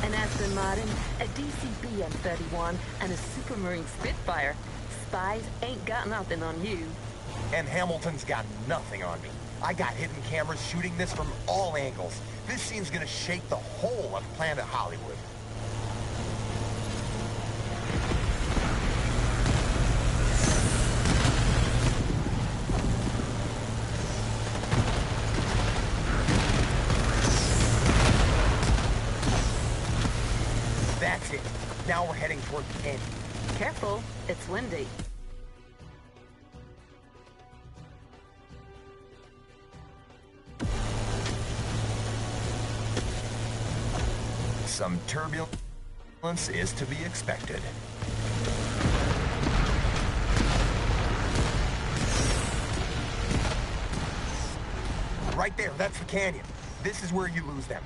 An Aston Martin, a DCP M31, and a Supermarine Spitfire. Spies ain't got nothing on you. And Hamilton's got nothing on me. I got hidden cameras shooting this from all angles. This scene's gonna shake the whole of Planet Hollywood. That's it. Now we're heading toward the end. Careful, it's windy. Some turbulence is to be expected. Right there, that's the canyon. This is where you lose them.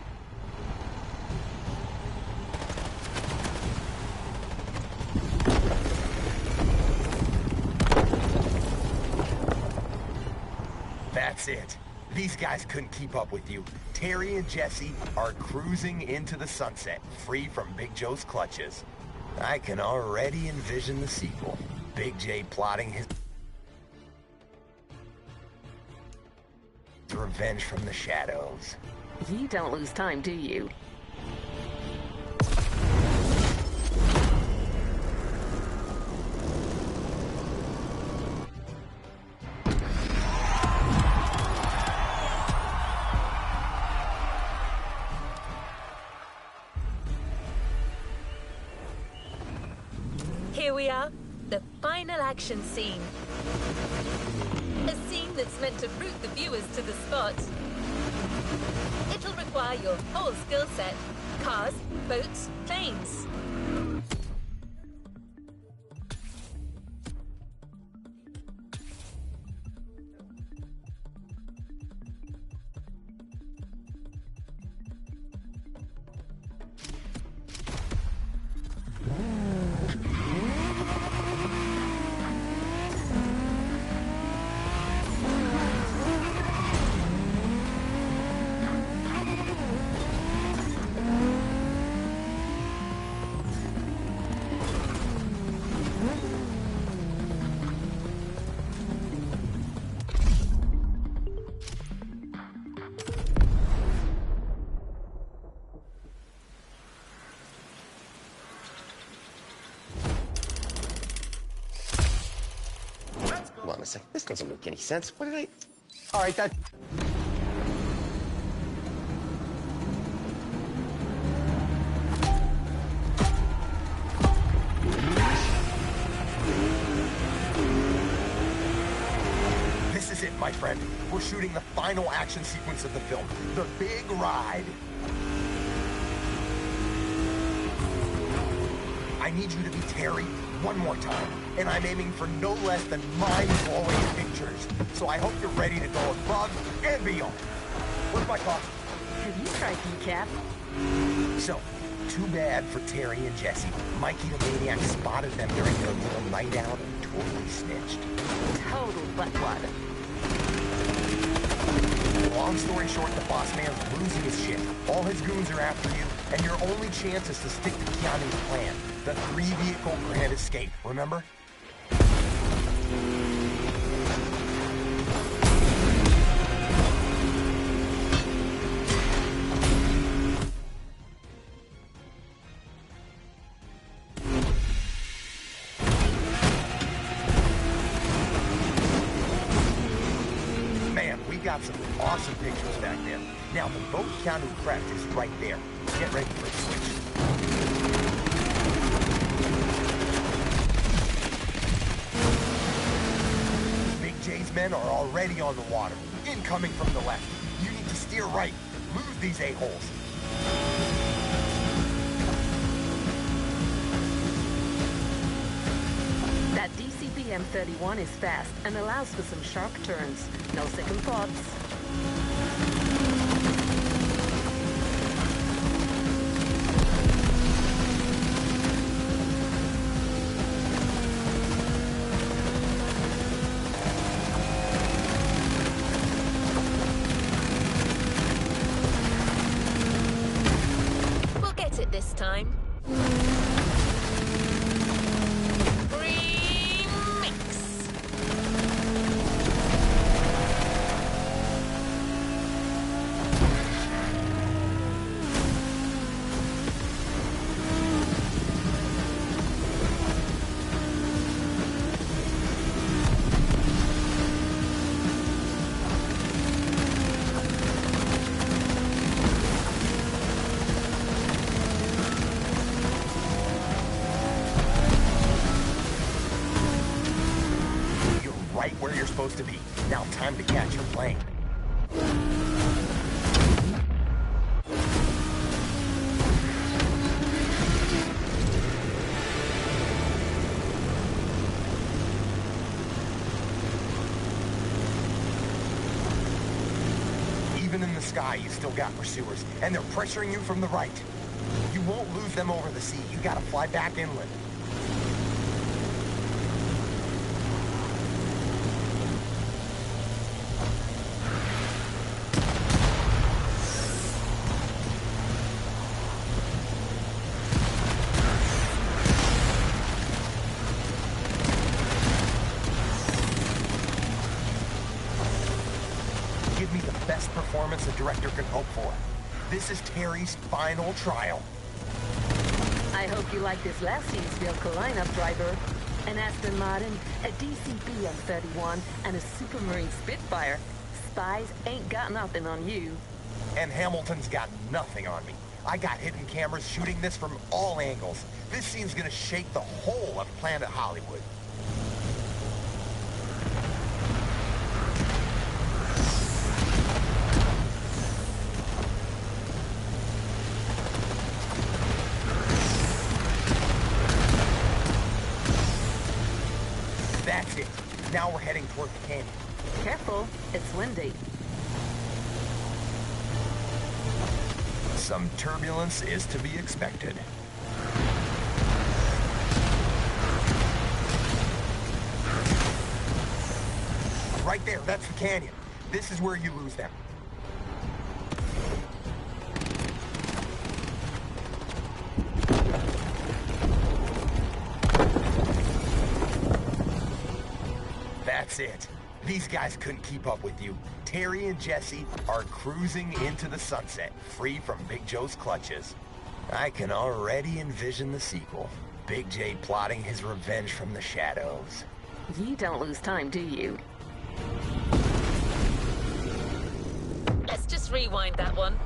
That's it. These guys couldn't keep up with you. Terry and Jesse are cruising into the sunset, free from Big Joe's clutches. I can already envision the sequel. Big J plotting his revenge from the shadows. You don't lose time, do you? Here we are, the final action scene. A scene that's meant to route the viewers to the spot. It'll require your whole skill set: cars, boats, planes. Hold on a sec. This doesn't make any sense. What did I... All right, that... This is it, my friend. We're shooting the final action sequence of the film, the big ride. I need you to be Terry one more time, and I'm aiming for no less than mind-blowing pictures. So I hope you're ready to go above and beyond. Where's my coffee? Have you tried decaf? So, too bad for Terry and Jesse. Mikey the Maniac spotted them during their little night out and totally snitched. Total buttwad. Long story short, the boss man's losing his shit. All his goons are after you, and your only chance is to stick to Keanu's plan. The 3-vehicle grand escape, remember? Man, we got some awesome pictures back there. Now, the boat Keanu crashed is right there. Get ready for a switch. Big J's men are already on the water, incoming from the left. You need to steer right. Lose these a-holes. That DCP M31 is fast and allows for some sharp turns. No second thoughts. We'll get it this time. Right where you're supposed to be. Now time to catch your plane. Even in the sky, you still got pursuers, and they're pressuring you from the right. You won't lose them over the sea. You gotta fly back inland. Give me the best performance a director can hope for. This is Terry's final trial. I hope you like this last year's vehicle lineup, driver. An Aston Martin, a DCB M31, and a Supermarine Spitfire. Spies ain't got nothing on you. And Hamilton's got nothing on me. I got hidden cameras shooting this from all angles. This scene's gonna shake the whole of Planet Hollywood. That's it. Now we're heading toward the canyon. Careful, it's windy. Some turbulence is to be expected. Right there, that's the canyon. This is where you lose them. That's it. These guys couldn't keep up with you. Terry and Jesse are cruising into the sunset, free from Big Joe's clutches. I can already envision the sequel. Big J plotting his revenge from the shadows. You don't lose time, do you? Let's just rewind that one.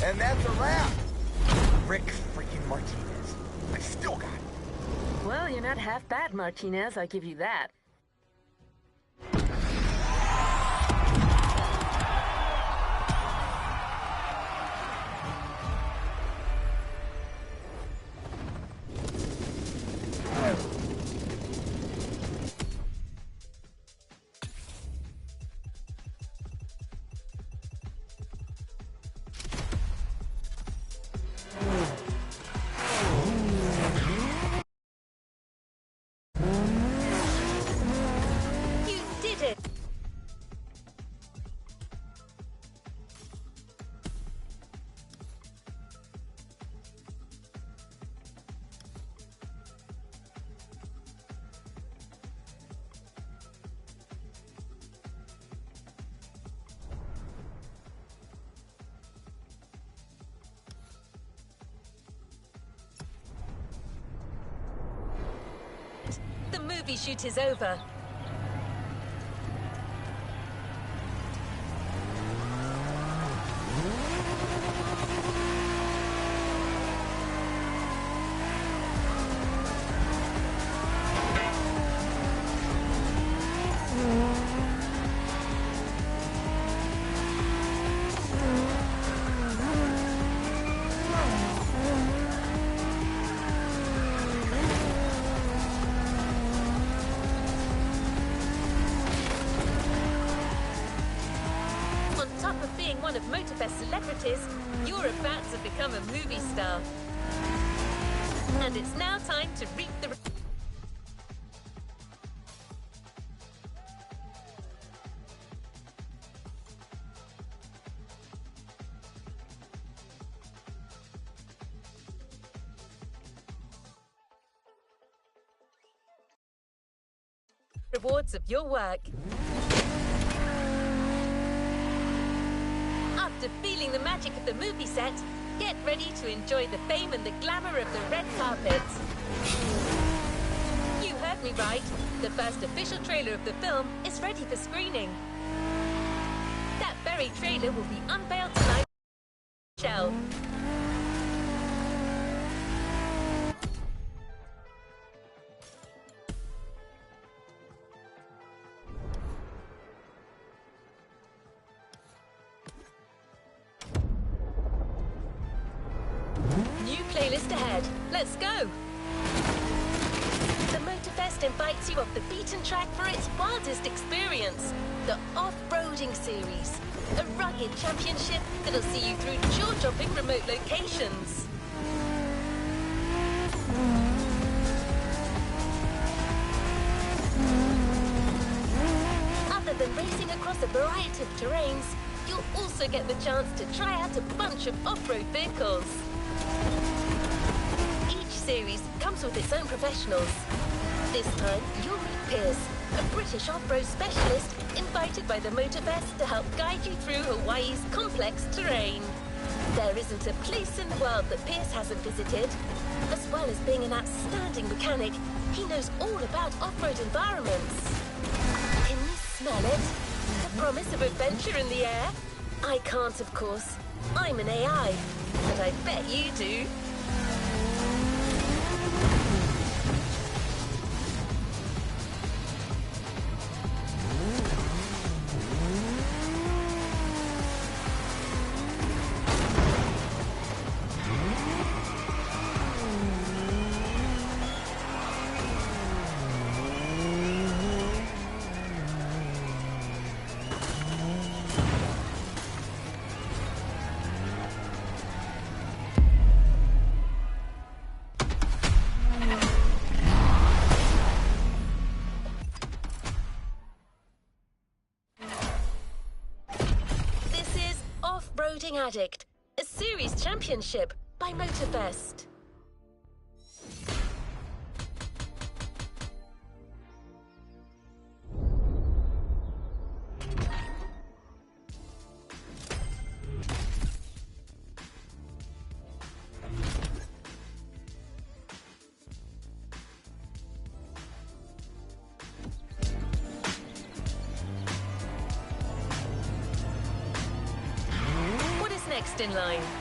And that's a wrap! Rick freaking Martinez. I still got it. Well, you're not half bad, Martinez, I give you that. You did it! The movie shoot is over. On top of being one of MOTORFEST celebrities, you're about to become a movie star. And it's now time to reap the rewards of your work. After feeling the magic of the movie set, get ready to enjoy the fame and the glamour of the red carpet. You heard me right. The first official trailer of the film is ready for screening. That very trailer will be unveiled tonight. Shell. just ahead. Let's go. The MOTORFEST invites you off the beaten track for its wildest experience, the Off-Roading Series, a rugged championship that'll see you through jaw-dropping remote locations. Other than racing across a variety of terrains, you'll also get the chance to try out a bunch of off-road vehicles. Each series comes with its own professionals. This time, you'll meet Pierce, a British off-road specialist invited by the MOTORFEST to help guide you through Hawaii's complex terrain. There isn't a place in the world that Pierce hasn't visited. As well as being an outstanding mechanic, he knows all about off-road environments. Can you smell it? The promise of adventure in the air? I can't, of course. I'm an AI, but I bet you do. Off-Roading Addict, a series championship by MOTORFEST. Next in line.